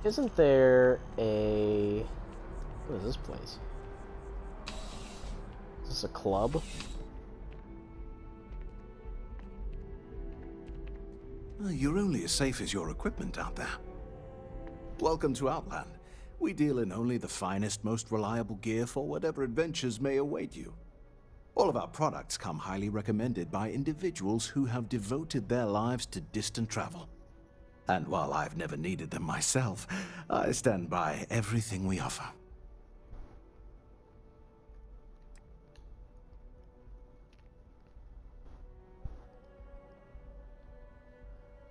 Isn't there a... What is this place? Is this a club? You're only as safe as your equipment out there. Welcome to Outland. We deal in only the finest, most reliable gear for whatever adventures may await you. All of our products come highly recommended by individuals who have devoted their lives to distant travel. And while I've never needed them myself, I stand by everything we offer.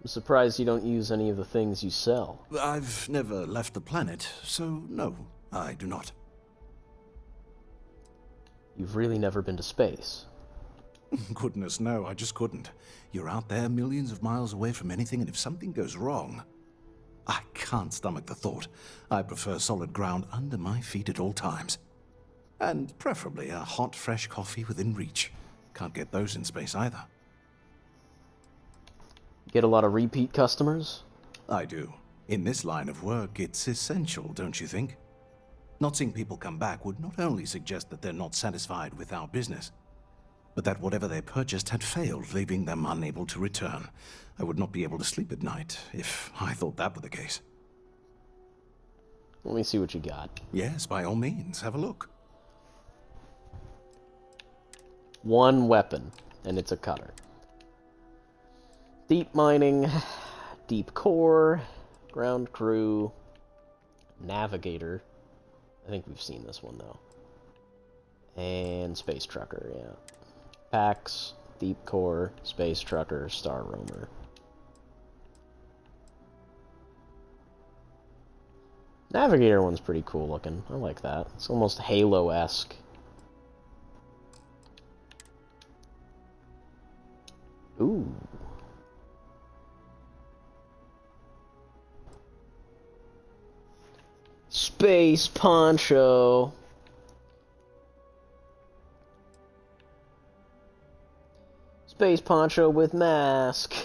I'm surprised you don't use any of the things you sell. I've never left the planet, so no, I do not. You've really never been to space. Goodness, no, I just couldn't. You're out there millions of miles away from anything, and if something goes wrong, I can't stomach the thought. I prefer solid ground under my feet at all times. And preferably a hot, fresh coffee within reach. Can't get those in space either. Get a lot of repeat customers? I do. In this line of work, it's essential, don't you think? Not seeing people come back would not only suggest that they're not satisfied with our business, but that whatever they purchased had failed, leaving them unable to return. I would not be able to sleep at night if I thought that were the case. Let me see what you got. Yes, by all means, have a look. One weapon, and it's a cutter. Deep mining, deep core, ground crew, navigator. I think we've seen this one, though. And space trucker, yeah. Packs, deep core, space trucker, star roamer. Navigator one's pretty cool looking. I like that. It's almost Halo-esque. Ooh. Space poncho. Space poncho with mask.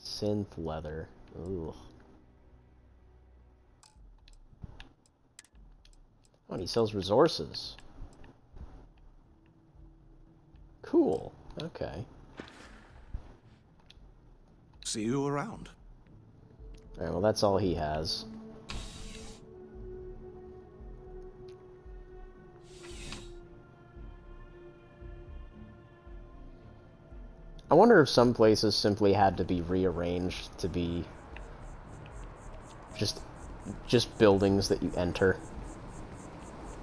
Synth leather. Ooh. Oh, and he sells resources. Cool. Okay. See you around. Alright, well that's all he has. I wonder if some places simply had to be rearranged to be just buildings that you enter.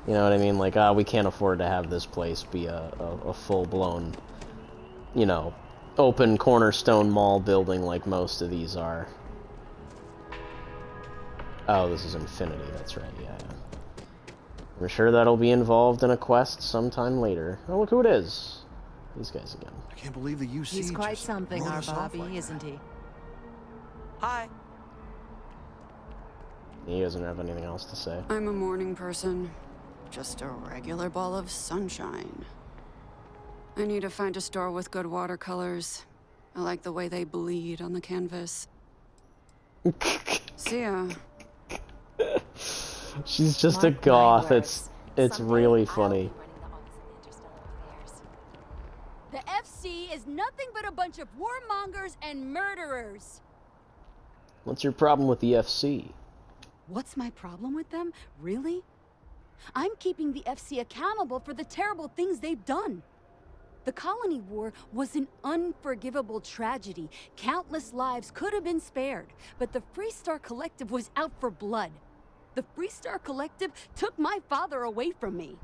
You know what I mean? Like, we can't afford to have this place be a full-blown, you know, open cornerstone mall building like most of these are. Oh, this is Infinity, that's right, yeah. I'm sure that'll be involved in a quest sometime later. Oh, look who it is. These guys again. I can't believe the UC. He's quite something, our Bobby, isn't he? Hi. He doesn't have anything else to say. I'm a morning person. Just a regular ball of sunshine. I need to find a store with good watercolors. I like the way they bleed on the canvas. See ya. She's just a goth. It's really funny. The FC is nothing but a bunch of warmongers and murderers. What's your problem with the FC? What's my problem with them? Really? I'm keeping the FC accountable for the terrible things they've done. The Colony War was an unforgivable tragedy. Countless lives could have been spared, but the Freestar Collective was out for blood. The Freestar Collective took my father away from me.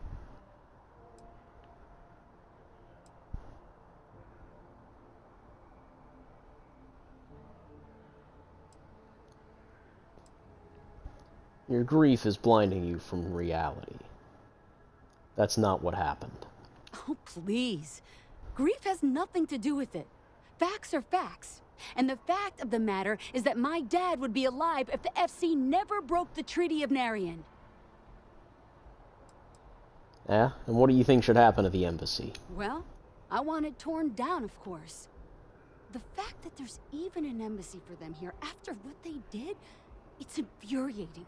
Your grief is blinding you from reality. That's not what happened. Oh, please. Grief has nothing to do with it. Facts are facts. And the fact of the matter is that my dad would be alive if the FC never broke the Treaty of Narian. Yeah? And what do you think should happen at the embassy? Well, I want it torn down, of course. The fact that there's even an embassy for them here after what they did, it's infuriating.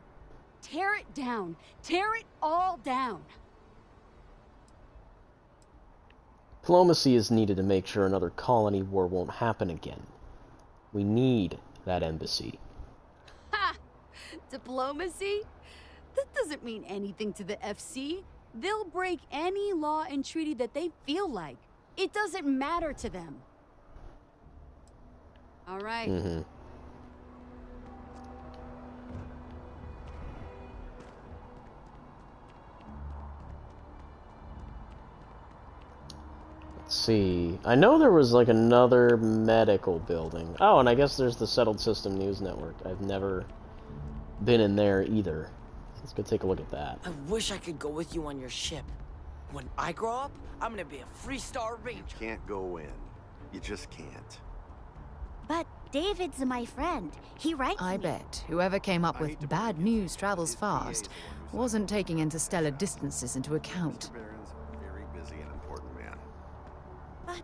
Tear it down. Tear it all down. Diplomacy is needed to make sure another colony war won't happen again. We need that embassy. Ha! Diplomacy? That doesn't mean anything to the FC. They'll break any law and treaty that they feel like. It doesn't matter to them. All right. Let's see. I know there was like another medical building. Oh, and I guess there's the Settled System News Network. I've never been in there either. Let's go take a look at that. I wish I could go with you on your ship. When I grow up, I'm gonna be a three-star ranger. You can't go in. You just can't. But David's my friend. He writes I me. bet whoever came up with bad news travels fast wasn't taking interstellar distances into account. Mr. Barron's a very busy and important man. But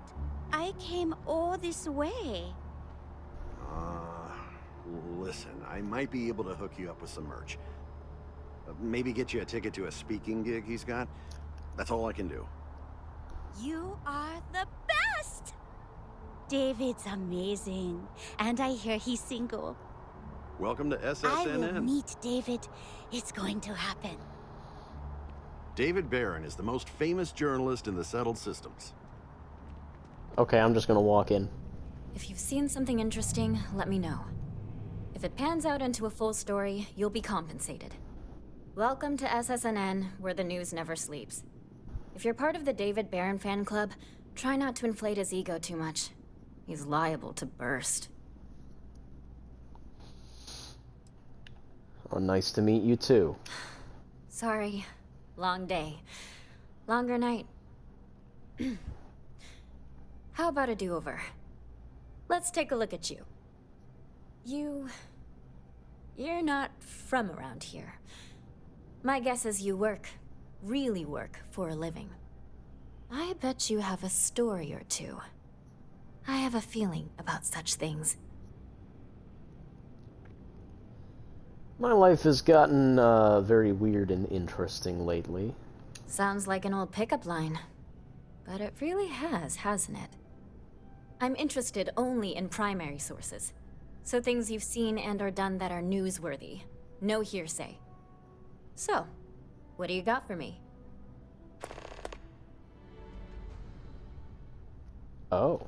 I came all this way. Listen, I might be able to hook you up with some merch. Maybe get you a ticket to a speaking gig he's got. That's all I can do. You are the best! David's amazing. And I hear he's single. Welcome to SSNN. I will meet David. It's going to happen. David Barron is the most famous journalist in the Settled Systems. Okay, I'm just gonna walk in. If you've seen something interesting, let me know. If it pans out into a full story, you'll be compensated. Welcome to SSNN, where the news never sleeps. If you're part of the David Barron fan club, try not to inflate his ego too much. He's liable to burst. Oh, nice to meet you too. Sorry. Long day. Longer night. How about a do-over? Let's take a look at you. You're not from around here. My guess is you really work for a living. I bet you have a story or two. I have a feeling about such things. My life has gotten very weird and interesting lately. Sounds like an old pickup line. But it really has, hasn't it? I'm interested only in primary sources. So things you've seen and or done that are newsworthy. No hearsay. So, what do you got for me? Oh.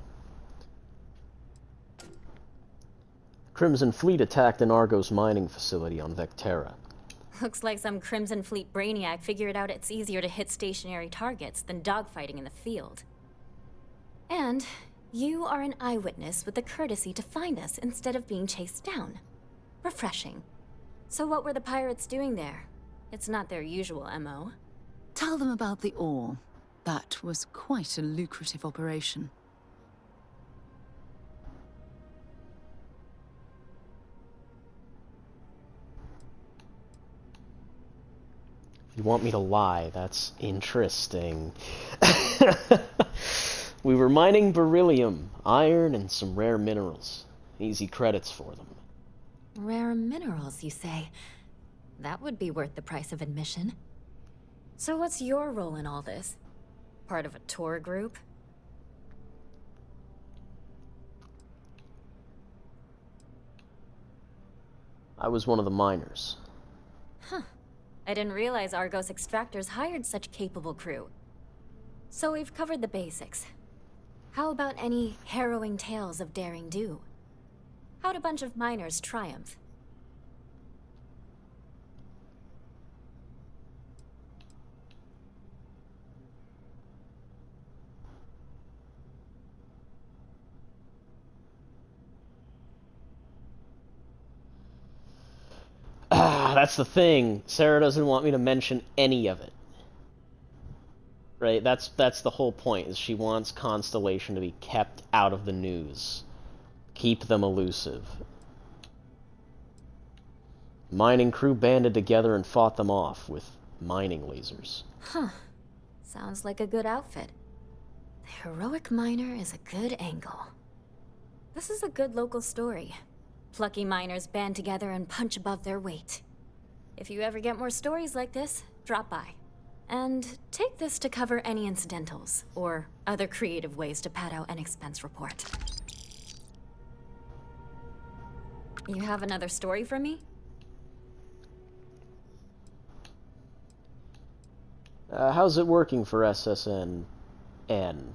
Crimson Fleet attacked an Argos mining facility on Vectera. Looks like some Crimson Fleet brainiac figured out it's easier to hit stationary targets than dogfighting in the field. And you are an eyewitness with the courtesy to find us instead of being chased down. Refreshing. So what were the pirates doing there? It's not their usual MO. Tell them about the ore. That was quite a lucrative operation. You want me to lie? That's interesting. We were mining beryllium, iron, and some rare minerals. Easy credits for them. Rare minerals, you say? That would be worth the price of admission. So what's your role in all this? Part of a tour group? I was one of the miners. Huh. I didn't realize Argos extractors hired such capable crew. So we've covered the basics. How about any harrowing tales of daring do? How'd a bunch of miners triumph? That's the thing. Sarah doesn't want me to mention any of it. Right? That's the whole point, is she wants Constellation to be kept out of the news. Keep them elusive. Mining crew banded together and fought them off with mining lasers. Huh. Sounds like a good outfit. The heroic miner is a good angle. This is a good local story. Plucky miners band together and punch above their weight. If you ever get more stories like this, drop by. And take this to cover any incidentals, or other creative ways to pad out an expense report. You have another story for me? How's it working for SSNN?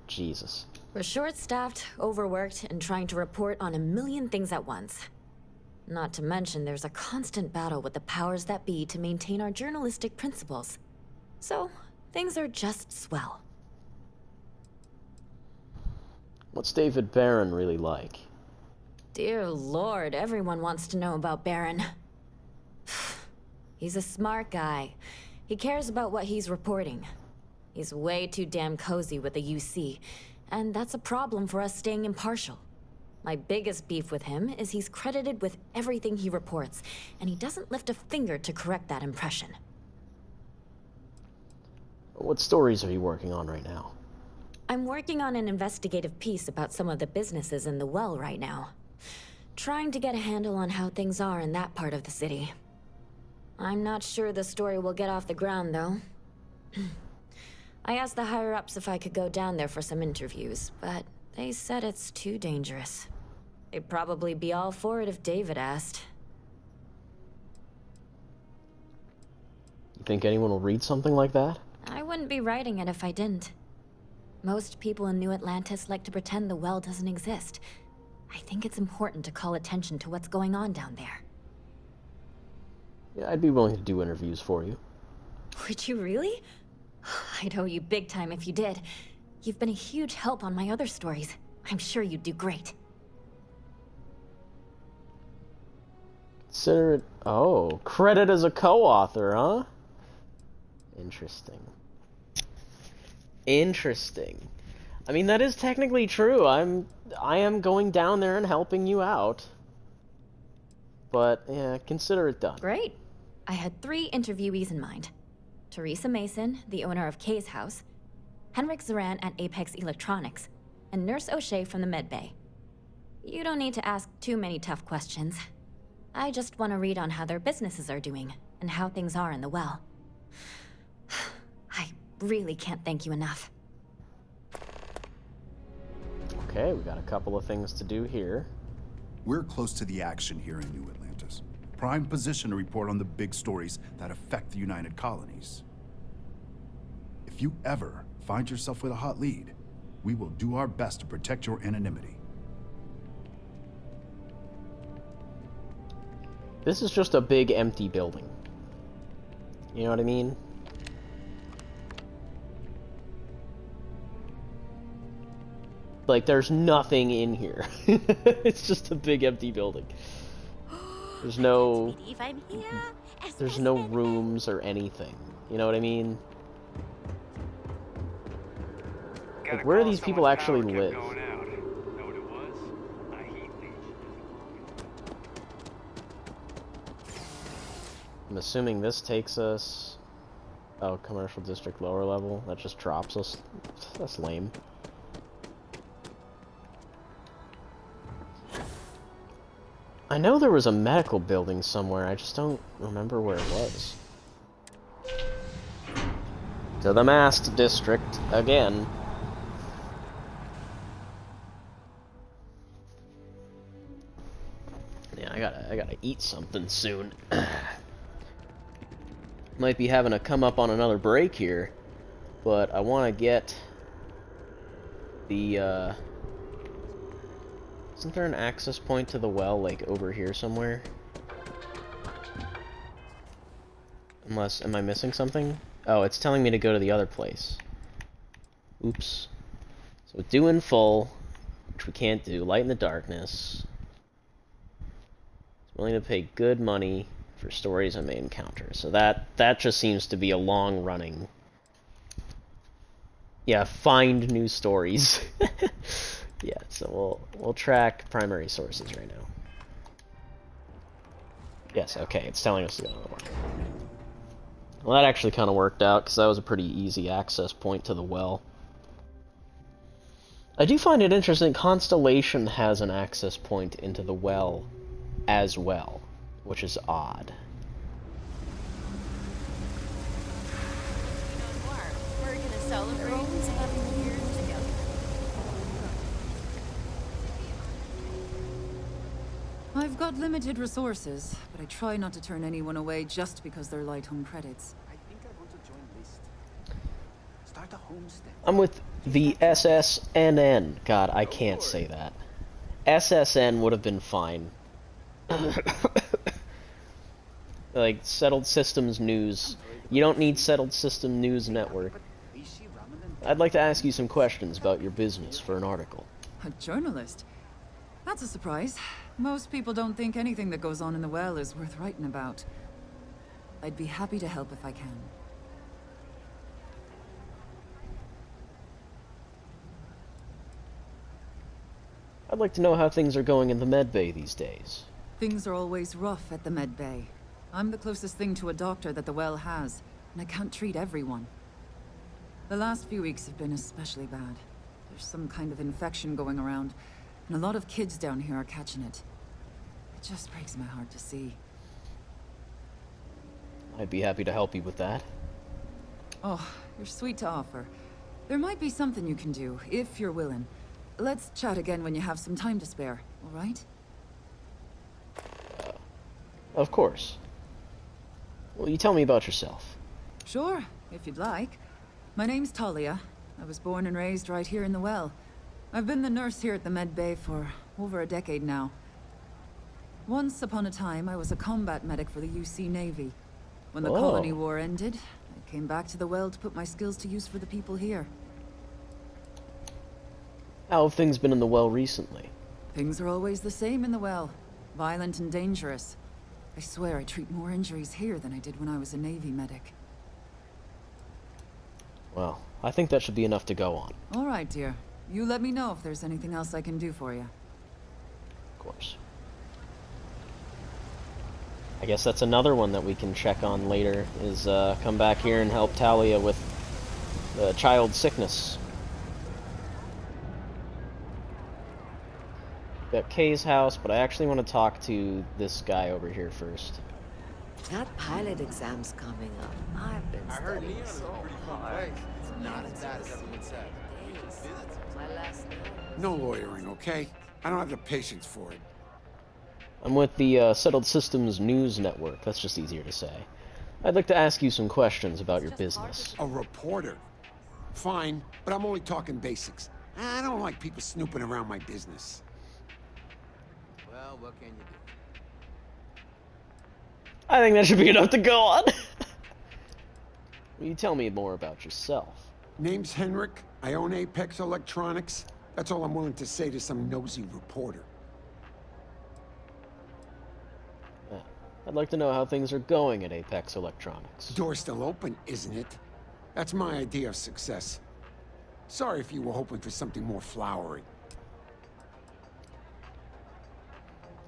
Jesus. We're short-staffed, overworked, and trying to report on a million things at once. Not to mention, there's a constant battle with the powers that be to maintain our journalistic principles. So, things are just swell. What's David Barron really like? Dear Lord, everyone wants to know about Baron. He's a smart guy. He cares about what he's reporting. He's way too damn cozy with the UC, and that's a problem for us staying impartial. My biggest beef with him is he's credited with everything he reports, and he doesn't lift a finger to correct that impression. What stories are you working on right now? I'm working on an investigative piece about some of the businesses in the well right now. Trying to get a handle on how things are in that part of the city. I'm not sure the story will get off the ground, though. I asked the higher-ups if I could go down there for some interviews, but they said it's too dangerous. They'd probably be all for it if David asked. You think anyone will read something like that? I wouldn't be writing it if I didn't. Most people in New Atlantis like to pretend the well doesn't exist. I think it's important to call attention to what's going on down there. Yeah, I'd be willing to do interviews for you. Would you really? I'd owe you big time if you did. You've been a huge help on my other stories. I'm sure you'd do great. Consider it... Oh, credit as a co-author, huh? Interesting. Interesting. I mean, that is technically true. I am going down there and helping you out. But, yeah, consider it done. Great. I had 3 interviewees in mind. Teresa Mason, the owner of Kay's house, Henrik Zoran at Apex Electronics, and Nurse O'Shea from the Med Bay. You don't need to ask too many tough questions. I just want to read on how their businesses are doing, and how things are in the well. I really can't thank you enough. Okay, we got a couple of things to do here. We're close to the action here in New Atlantis. Prime position to report on the big stories that affect the United Colonies. If you ever find yourself with a hot lead, we will do our best to protect your anonymity. This is just a big empty building. You know what I mean? Like, there's nothing in here. It's just a big empty building. There's no... I'm here. There's no rooms or anything. You know what I mean? Like, where do these people actually live? I'm assuming this takes us... Oh, commercial district lower level. That just drops us. That's lame. I know there was a medical building somewhere, I just don't remember where it was. To the masked district, again. Yeah, I gotta eat something soon. Might be having to come up on another break here, but I want to get the, Isn't there an access point to the well, like, over here somewhere? Unless, am I missing something? Oh, it's telling me to go to the other place. Oops. So do in full, which we can't do. Light in the darkness. It's willing to pay good money for stories I may encounter. So that just seems to be a long-running... Yeah, find new stories. Yeah, so we'll track primary sources right now. Yes, okay, it's telling us to go to the market. Well, that actually kind of worked out, because that was a pretty easy access point to the well. I do find it interesting, Constellation has an access point into the well as well, which is odd. We're gonna celebrate 7 years together. I've got limited resources, but I try not to turn anyone away just because they're light home credits. I think I want to join List. Start a homestead. I'm with the SSNN. God, I can't say that. SSN would have been fine. Like, Settled Systems News. You don't need Settled System News Network. I'd like to ask you some questions about your business for an article. A journalist? That's a surprise. Most people don't think anything that goes on in the well is worth writing about. I'd be happy to help if I can. I'd like to know how things are going in the med bay these days. Things are always rough at the med bay. I'm the closest thing to a doctor that the well has, and I can't treat everyone. The last few weeks have been especially bad. There's some kind of infection going around, and a lot of kids down here are catching it. It just breaks my heart to see. I'd be happy to help you with that. Oh, you're sweet to offer. There might be something you can do, if you're willing. Let's chat again when you have some time to spare, all right? Of course. Will you tell me about yourself? Sure, if you'd like. My name's Talia. I was born and raised right here in the well. I've been the nurse here at the med bay for over a decade now. Once upon a time, I was a combat medic for the UC Navy. When the colony war ended, I came back to the well to put my skills to use for the people here. How have things been in the well recently? Things are always the same in the well. Violent and dangerous. I swear I treat more injuries here than I did when I was a Navy medic. Well, I think that should be enough to go on. All right, dear. You let me know if there's anything else I can do for you. Of course. I guess that's another one that we can check on later, is come back here and help Talia with the child sickness. Got Kay's house, but I actually want to talk to this guy over here first. That pilot exam's coming up. I've been studying so hard. It's not as bad as everyone said. My last night. No lawyering, okay? I don't have the patience for it. I'm with the Settled Systems News Network. That's just easier to say. I'd like to ask you some questions about your business. A reporter? Fine, but I'm only talking basics. I don't like people snooping around my business. Well, what can you do? I think that should be enough to go on. Will you tell me more about yourself? Name's Henrik. I own Apex Electronics. That's all I'm willing to say to some nosy reporter. I'd like to know how things are going at Apex Electronics. Door's still open, isn't it? That's my idea of success. Sorry if you were hoping for something more flowery.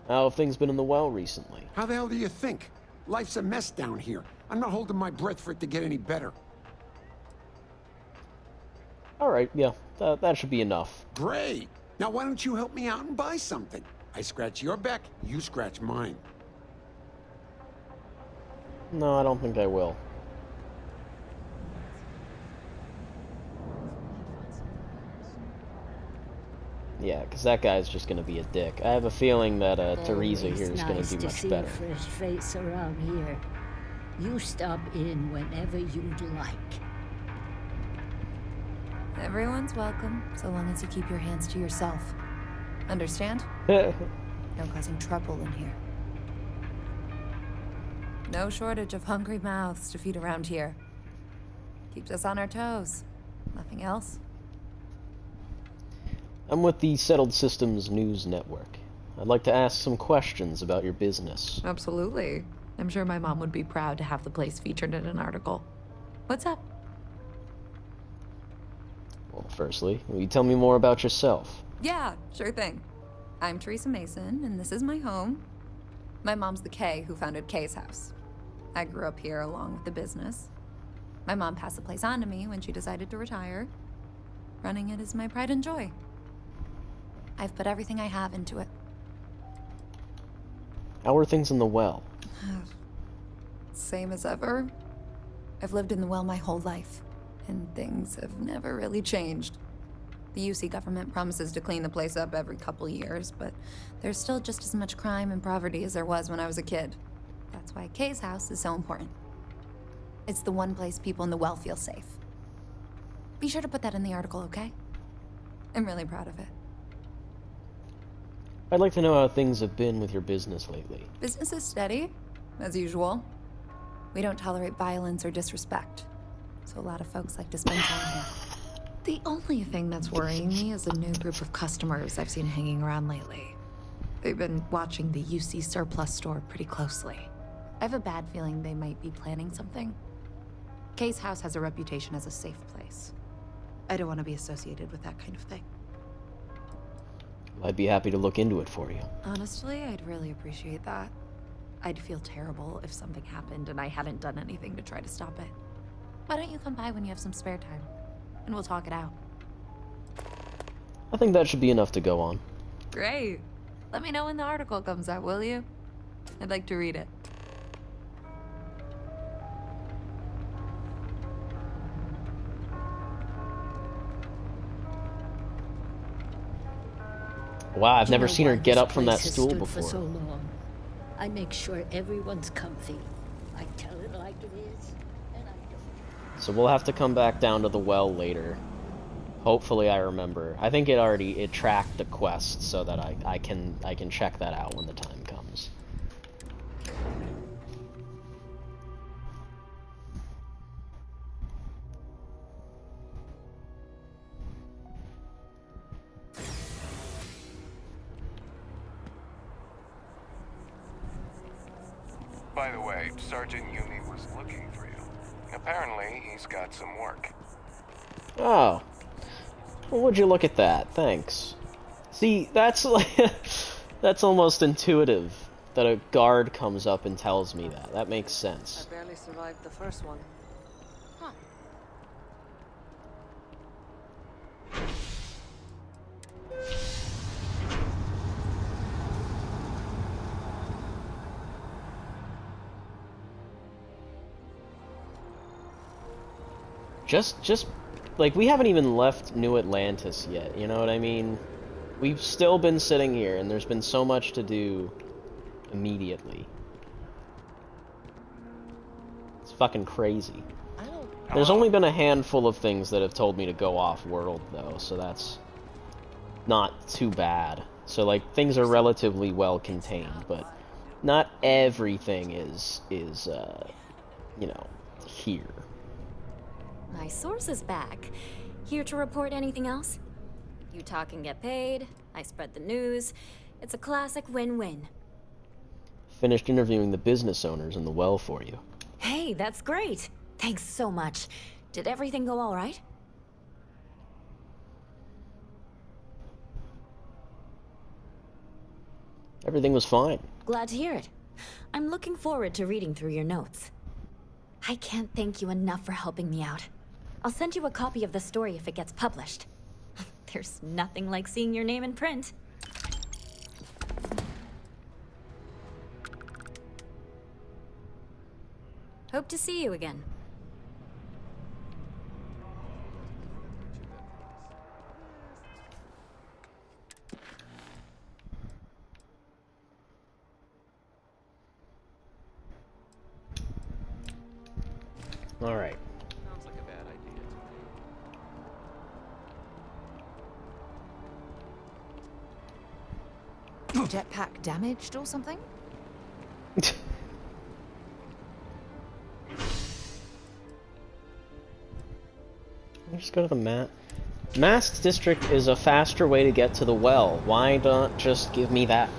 How have things been in the well recently? How the hell do you think? Life's a mess down here. I'm not holding my breath for it to get any better. Alright, yeah, that should be enough. Great! Now why don't you help me out and buy something? I scratch your back, you scratch mine. No, I don't think I will. Yeah, because that guy's just going to be a dick. I have a feeling that Teresa here is going to do much better. Fresh face around here. You stop in whenever you'd like. Everyone's welcome, so long as you keep your hands to yourself. Understand? Yeah. No causing trouble in here. No shortage of hungry mouths to feed around here. Keeps us on our toes. Nothing else. I'm with the Settled Systems News Network. I'd like to ask some questions about your business. Absolutely. I'm sure my mom would be proud to have the place featured in an article. What's up? Well, firstly, will you tell me more about yourself? Yeah, sure thing. I'm Teresa Mason, and this is my home. My mom's the Kay who founded Kay's house. I grew up here along with the business. My mom passed the place on to me when she decided to retire. Running it is my pride and joy. I've put everything I have into it. How are things in the well? Same as ever. I've lived in the well my whole life, and things have never really changed. The UC government promises to clean the place up every couple years, but there's still just as much crime and poverty as there was when I was a kid. That's why Kay's house is so important. It's the one place people in the well feel safe. Be sure to put that in the article, okay? I'm really proud of it. I'd like to know how things have been with your business lately. Business is steady, as usual. We don't tolerate violence or disrespect, so a lot of folks like to spend time here. The only thing that's worrying me is a new group of customers I've seen hanging around lately. They've been watching the UC surplus store pretty closely. I have a bad feeling they might be planning something. Kay's house has a reputation as a safe place. I don't want to be associated with that kind of thing. I'd be happy to look into it for you. Honestly, I'd really appreciate that. I'd feel terrible if something happened and I hadn't done anything to try to stop it. Why don't you come by when you have some spare time? And we'll talk it out. I think that should be enough to go on. Great. Let me know when the article comes out, will you? I'd like to read it. Wow, I've never You know seen her why get this up from that place has stool stood for before. so long. I make sure everyone's comfy. I tell it like it is, and I don't. So we'll have to come back down to the well later. Hopefully I remember. I think it tracked the quest so that I can check that out when the time comes. By the way, Sergeant Yumi was looking for you. Apparently, he's got some work. Oh. Well, would you look at that? Thanks. See, that's like that's almost intuitive that a guard comes up and tells me that. That makes sense. I barely survived the first one. Huh. Just like, we haven't even left New Atlantis yet, you know what I mean? We've still been sitting here, and there's been so much to do immediately. It's fucking crazy. There's only been a handful of things that have told me to go off-world, though, so that's not too bad. So, like, things are relatively well contained, but not everything is you know, here. My source is back. Here to report anything else? You talk and get paid. I spread the news. It's a classic win-win. Finished interviewing the business owners in the well for you. Hey, that's great. Thanks so much. Did everything go all right? Everything was fine. Glad to hear it. I'm looking forward to reading through your notes. I can't thank you enough for helping me out. I'll send you a copy of the story if it gets published. There's nothing like seeing your name in print. Hope to see you again. All right. Sounds like a bad idea to me. Jetpack damaged or something? Just go to the Mast District is a faster way to get to the well. Why not just give me that?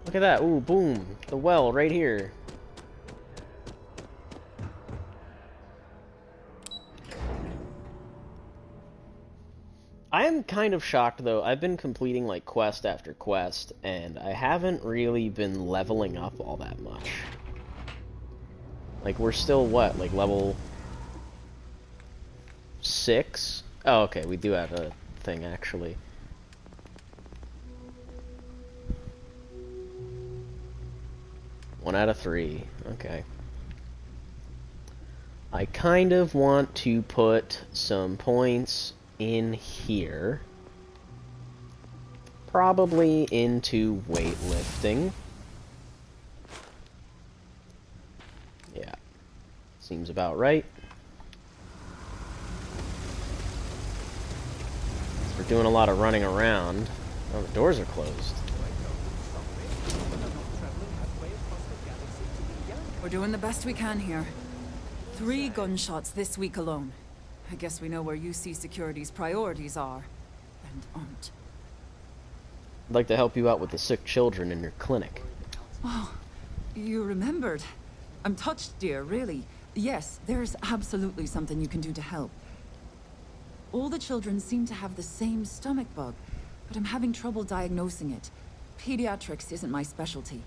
Look at that. Ooh, boom. The well right here. I am kind of shocked, though. I've been completing, like, quest after quest, and I haven't really been leveling up all that much. Like, we're still, what, like, level 6? Oh, okay, we do have a thing, actually. One out of 3. Okay. I kind of want to put some points in here. Probably into weightlifting. Yeah. Seems about right. We're doing a lot of running around. Oh, the doors are closed. We're doing the best we can here. 3 gunshots this week alone. I guess we know where UC Security's priorities are, and aren't. I'd like to help you out with the sick children in your clinic. Oh, you remembered. I'm touched, dear, really. Yes, there's absolutely something you can do to help. All the children seem to have the same stomach bug, but I'm having trouble diagnosing it. Pediatrics isn't my specialty.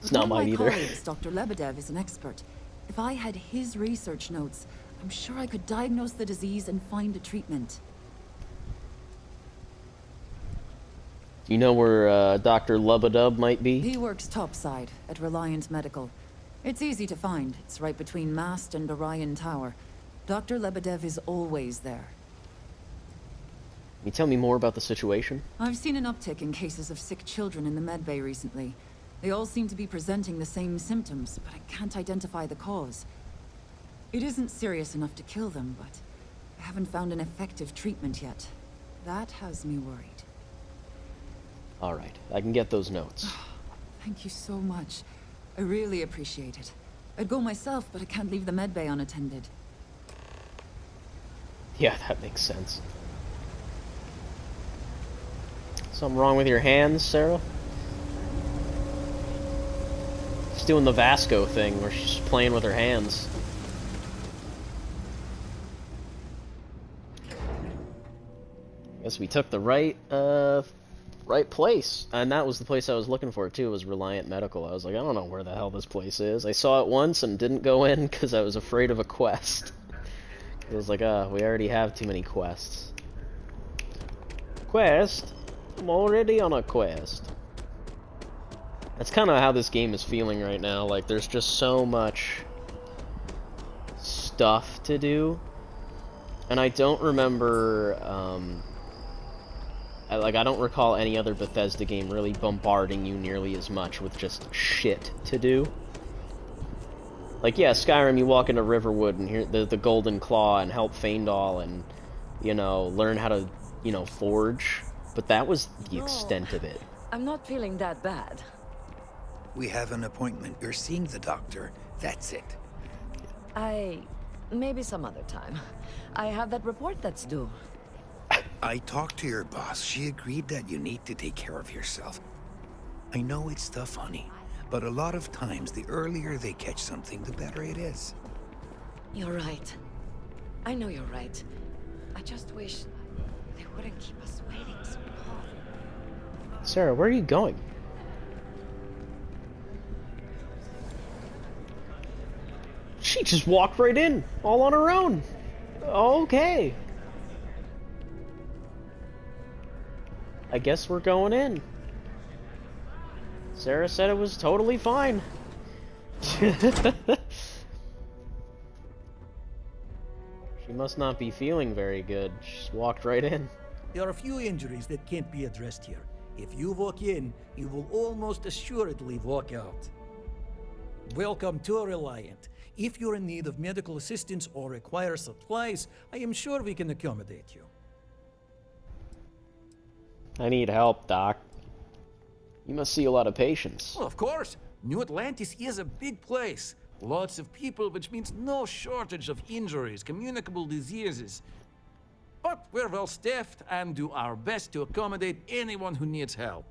It's not mine either. One of my colleagues, Dr. Lebedev, is an expert. If I had his research notes, I'm sure I could diagnose the disease and find a treatment. Do you know where Dr. Lebedev might be? He works topside at Reliant Medical. It's easy to find. It's right between Mast and Orion Tower. Dr. Lebedev is always there. Can you tell me more about the situation? I've seen an uptick in cases of sick children in the medbay recently. They all seem to be presenting the same symptoms, but I can't identify the cause. It isn't serious enough to kill them, but I haven't found an effective treatment yet. That has me worried. Alright, I can get those notes. Thank you so much. I really appreciate it. I'd go myself, but I can't leave the medbay unattended. Yeah, that makes sense. Something wrong with your hands, Sarah? She's doing the Vasco thing, where she's playing with her hands. Guess we took the right place. And that was the place I was looking for, too, was Reliant Medical. I was like, I don't know where the hell this place is. I saw it once and didn't go in because I was afraid of a quest. I was like, we already have too many quests. Quest? I'm already on a quest. That's kind of how this game is feeling right now. Like, there's just so much stuff to do. And I don't remember, I don't recall any other Bethesda game really bombarding you nearly as much with just shit to do. Like, yeah, Skyrim, you walk into Riverwood and hear the Golden Claw and help Faendal and, you know, learn how to, you know, forge. But that was the extent of it. I'm not feeling that bad. We have an appointment. You're seeing the doctor. That's it. Maybe some other time. I have that report that's due. I talked to your boss. She agreed that you need to take care of yourself. I know it's tough, honey, but a lot of times the earlier they catch something, the better it is. You're right. I know you're right. I just wish they wouldn't keep us waiting so long. Sarah, where are you going? She just walked right in, all on her own. Okay. I guess we're going in. Sarah said it was totally fine. She must not be feeling very good. She just walked right in. There are a few injuries that can't be addressed here. If you walk in, you will almost assuredly walk out. Welcome to Reliant. If you're in need of medical assistance or require supplies, I am sure we can accommodate you. I need help, Doc. You must see a lot of patients. Well, of course. New Atlantis is a big place. Lots of people, which means no shortage of injuries, communicable diseases. But we're well staffed and do our best to accommodate anyone who needs help.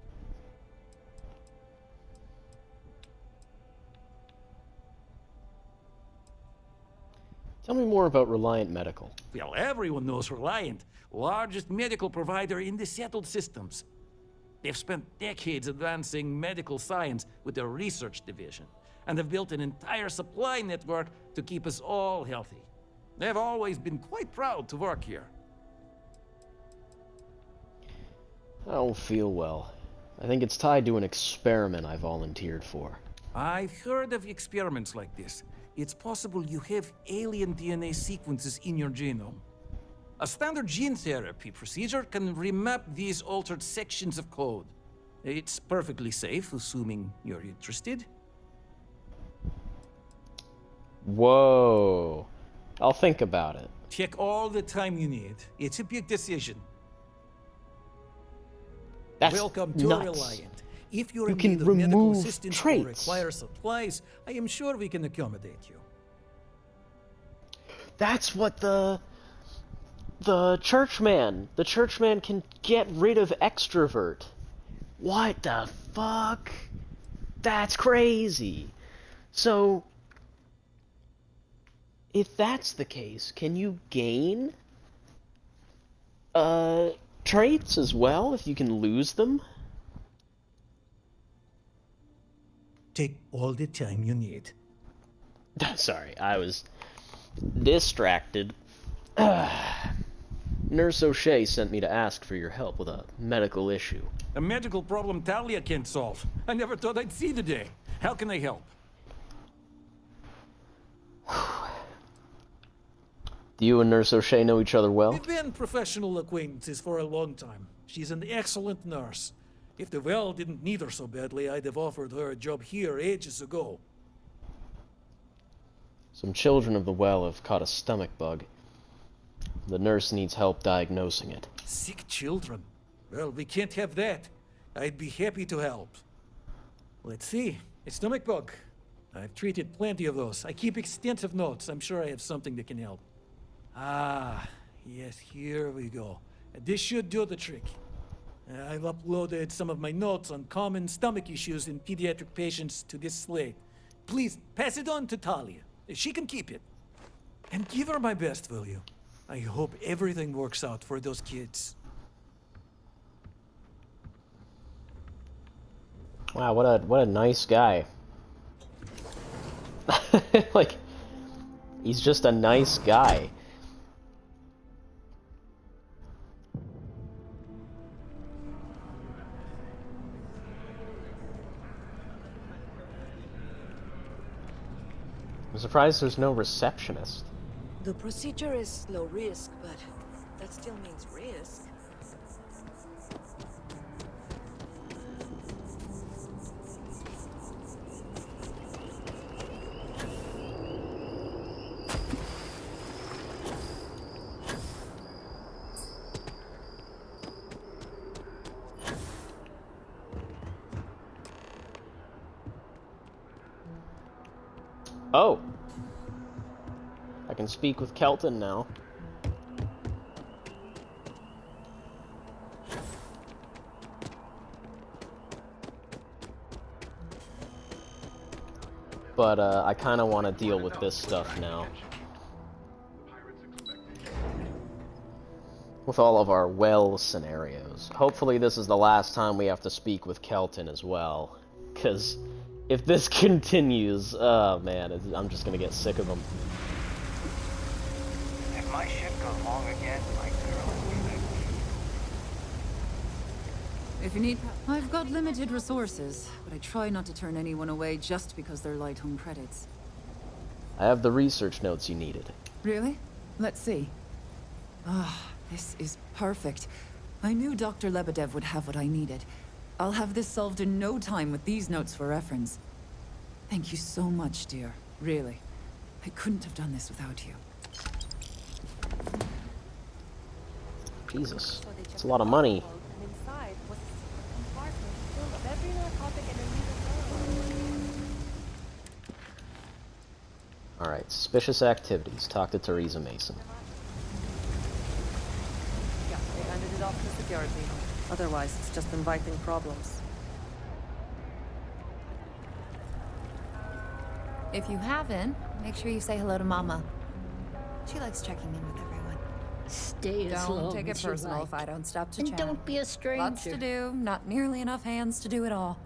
Tell me more about Reliant Medical. Well, everyone knows Reliant, largest medical provider in the settled systems. They've spent decades advancing medical science with their research division. and have built an entire supply network to keep us all healthy. They've always been quite proud to work here. I don't feel well. I think it's tied to an experiment I volunteered for. I've heard of experiments like this. It's possible you have alien DNA sequences in your genome. A standard gene therapy procedure can remap these altered sections of code. It's perfectly safe, assuming you're interested. Whoa. I'll think about it. Take all the time you need. It's a big decision. That's Welcome to nuts. Reliant. If you're You in can need of medical remove assistance or traits. require supplies, I am sure we can accommodate you. That's what the churchman can get rid of extrovert. What the fuck? That's crazy. So, if that's the case, can you gain traits as well if you can lose them? Take all the time you need. Sorry, I was distracted. Nurse O'Shea sent me to ask for your help with a medical issue. A medical problem Talia can't solve. I never thought I'd see the day. How can I help? Do you and Nurse O'Shea know each other well? We've been professional acquaintances for a long time. She's an excellent nurse. If the well didn't need her so badly, I'd have offered her a job here ages ago. Some children of the well have caught a stomach bug. The nurse needs help diagnosing it. Sick children? Well, we can't have that. I'd be happy to help. Let's see. A stomach bug. I've treated plenty of those. I keep extensive notes. I'm sure I have something that can help. Ah, yes, here we go. This should do the trick. I've uploaded some of my notes on common stomach issues in pediatric patients to this slate. Please, pass it on to Talia. She can keep it. And give her my best, will you? I hope everything works out for those kids. Wow, what a nice guy. Like, he's just a nice guy. I'm surprised there's no receptionist. The procedure is low risk, but that still means risk. Oh! I can speak with Kelton now. But, I kinda wanna deal with this stuff now. With all of our well scenarios. Hopefully this is the last time we have to speak with Kelton as well. 'Cause if this continues, oh man, I'm just gonna get sick of him. If my ship goes wrong again, my girl will be back. If you need... I've got limited resources, but I try not to turn anyone away just because they're light on credits. I have the research notes you needed. Really? Let's see. Ah, this is perfect. I knew Dr. Lebedev would have what I needed. I'll have this solved in no time with these notes for reference. Thank you so much, dear. Really. I couldn't have done this without you. Jesus. It's a lot of money. And inside was a compartment full of every narcotic and illegal drug. Alright, suspicious activities. Talk to Theresa Mason. Yeah, they handed it off to security. Otherwise, it's just inviting problems. If you haven't, make sure you say hello to Mama. She likes checking in with everyone. Stay as Don't long take it as you personal like. if I don't stop to And chat. don't be a stranger. Lots to do, not nearly enough hands to do it all.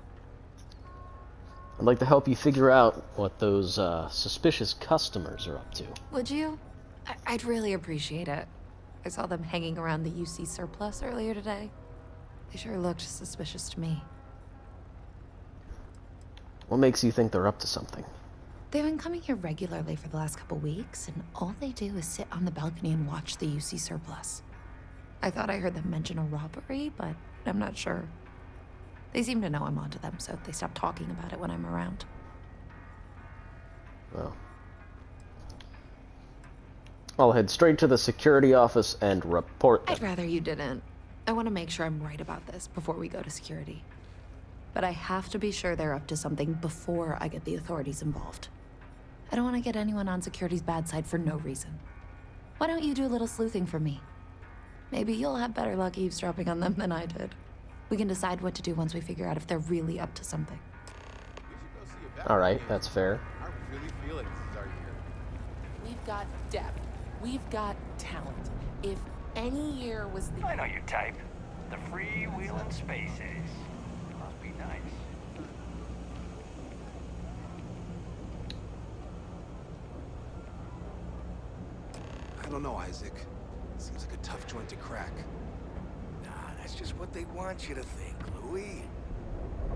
I'd like to help you figure out what those suspicious customers are up to. Would you? I'd really appreciate it. I saw them hanging around the UC surplus earlier today. They sure looked suspicious to me. What makes you think they're up to something? They've been coming here regularly for the last couple weeks, and all they do is sit on the balcony and watch the UC surplus. I thought I heard them mention a robbery, but I'm not sure. They seem to know I'm onto them, so they stop talking about it when I'm around. Well, I'll head straight to the security office and report them. I'd rather you didn't. I want to make sure I'm right about this before we go to security. But I have to be sure they're up to something before I get the authorities involved. I don't want to get anyone on security's bad side for no reason. Why don't you do a little sleuthing for me? Maybe you'll have better luck eavesdropping on them than I did. We can decide what to do once we figure out if they're really up to something. Alright, that's fair. I really feel like this is our year. We've got depth. We've got talent. If any year was the... I know your type. The freewheeling space ace. Must be nice. I don't know, Isaac. Seems like a tough joint to crack. Nah, that's just what they want you to think, Louis.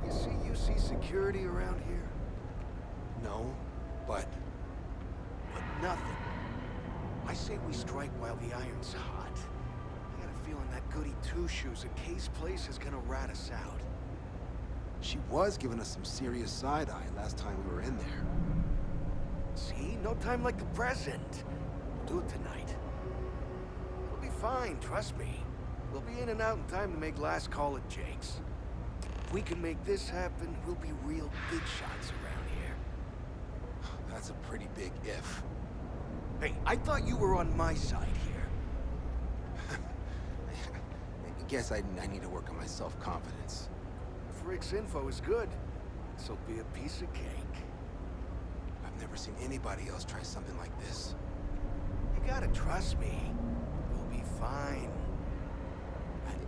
You see security around here? No, but Nothing. I say we strike while the iron's hot. I got a feeling that goody two-shoes at Kay's place is gonna rat us out. she was giving us some serious side-eye last time we were in there. See? No time like the present. We'll do it tonight. We'll be fine, trust me. We'll be in and out in time to make last call at Jake's. If we can make this happen, we'll be real big shots around here. That's a pretty big if. Hey, I thought you were on my side here. I guess I need to work on my self-confidence. If Rick's info is good, this'll be a piece of cake. I've never seen anybody else try something like this. You gotta trust me. We'll be fine.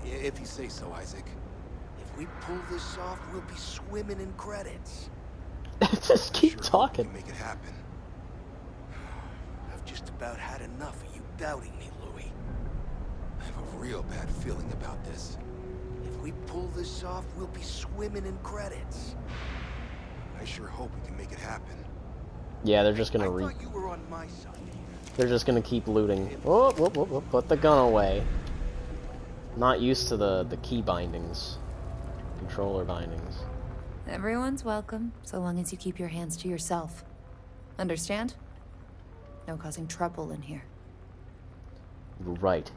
If you say so, Isaac. If we pull this off, we'll be swimming in credits. Just keep talking. Make it happen. I've just about had enough of you doubting me, Louis. I have a real bad feeling about this. If we pull this off, we'll be swimming in credits. I sure hope we can make it happen. Yeah, they're just gonna I thought you were on my side. They're just gonna keep looting. Oh, whoop, whoop, whoop, put the gun away. Not used to the key bindings. Controller bindings. Everyone's welcome, so long as you keep your hands to yourself. Understand? No causing trouble in here. You're right.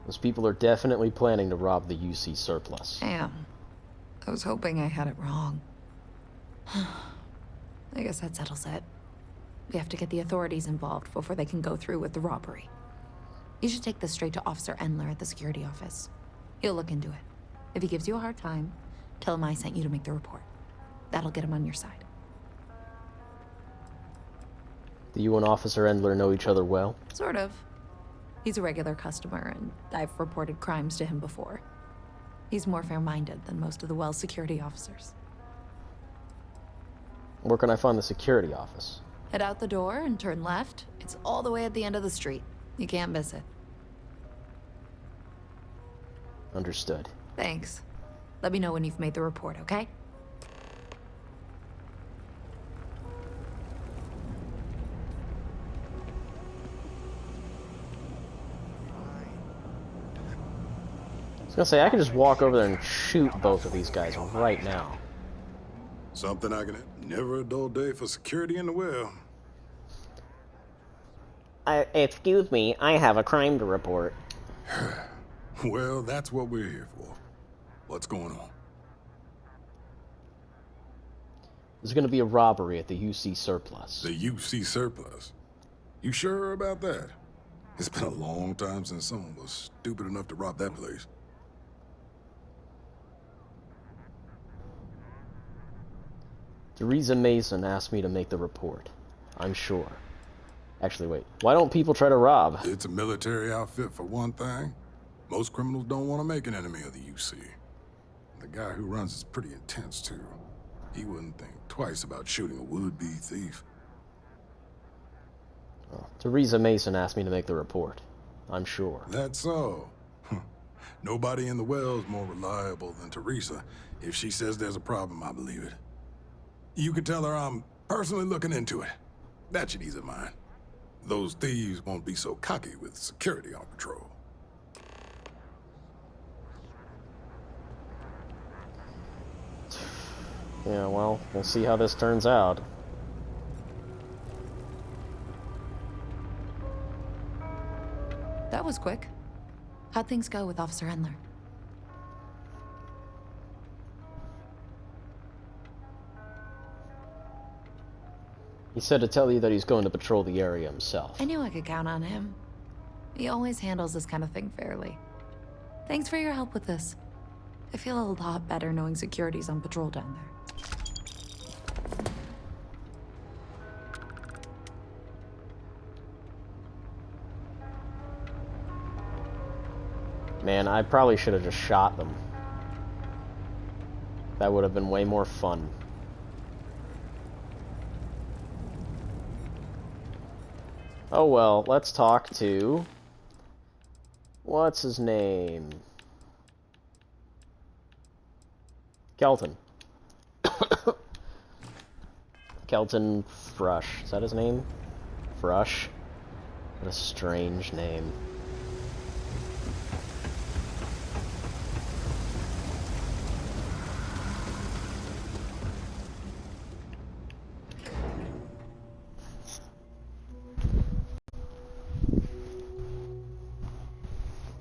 Those people are definitely planning to rob the UC surplus. Damn. I was hoping I had it wrong. I guess that settles it. We have to get the authorities involved before they can go through with the robbery. You should take this straight to Officer Endler at the security office. He'll look into it. If he gives you a hard time, tell him I sent you to make the report. That'll get him on your side. Do you and Officer Endler know each other well? Sort of. He's a regular customer, and I've reported crimes to him before. He's more fair-minded than most of the Wells security officers. Where can I find the security office? Head out the door and turn left. It's all the way at the end of the street. You can't miss it. Understood. Thanks. Let me know when you've made the report, okay? I was gonna say, I could just walk over there and shoot both of these guys right now. Something I can... Never a dull day for security in the well. Excuse me, I have a crime to report. Well, that's what we're here for. What's going on? There's gonna be a robbery at the UC surplus. The UC surplus? You sure about that? It's been a long time since someone was stupid enough to rob that place. Theresa Mason asked me to make the report. I'm sure. Actually, wait. Why don't people try to rob? It's a military outfit for one thing. Most criminals don't want to make an enemy of the UC. The guy who runs is pretty intense, too. he wouldn't think twice about shooting a would-be thief. Well, Theresa Mason asked me to make the report. I'm sure. That's so. Nobody in the well's more reliable than Theresa. If she says there's a problem, I believe it. You could tell her I'm personally looking into it. That should ease her mind. Those thieves won't be so cocky with security on patrol. Yeah, well, we'll see how this turns out. That was quick. How'd things go with Officer Endler? He said to tell you that he's going to patrol the area himself. I knew I could count on him. He always handles this kind of thing fairly. Thanks for your help with this. I feel a lot better knowing security's on patrol down there. Man, I probably should have just shot them. That would have been way more fun. Oh well, let's talk to... What's his name? Kelton. Kelton Frush. Is that his name? Frush? What a strange name.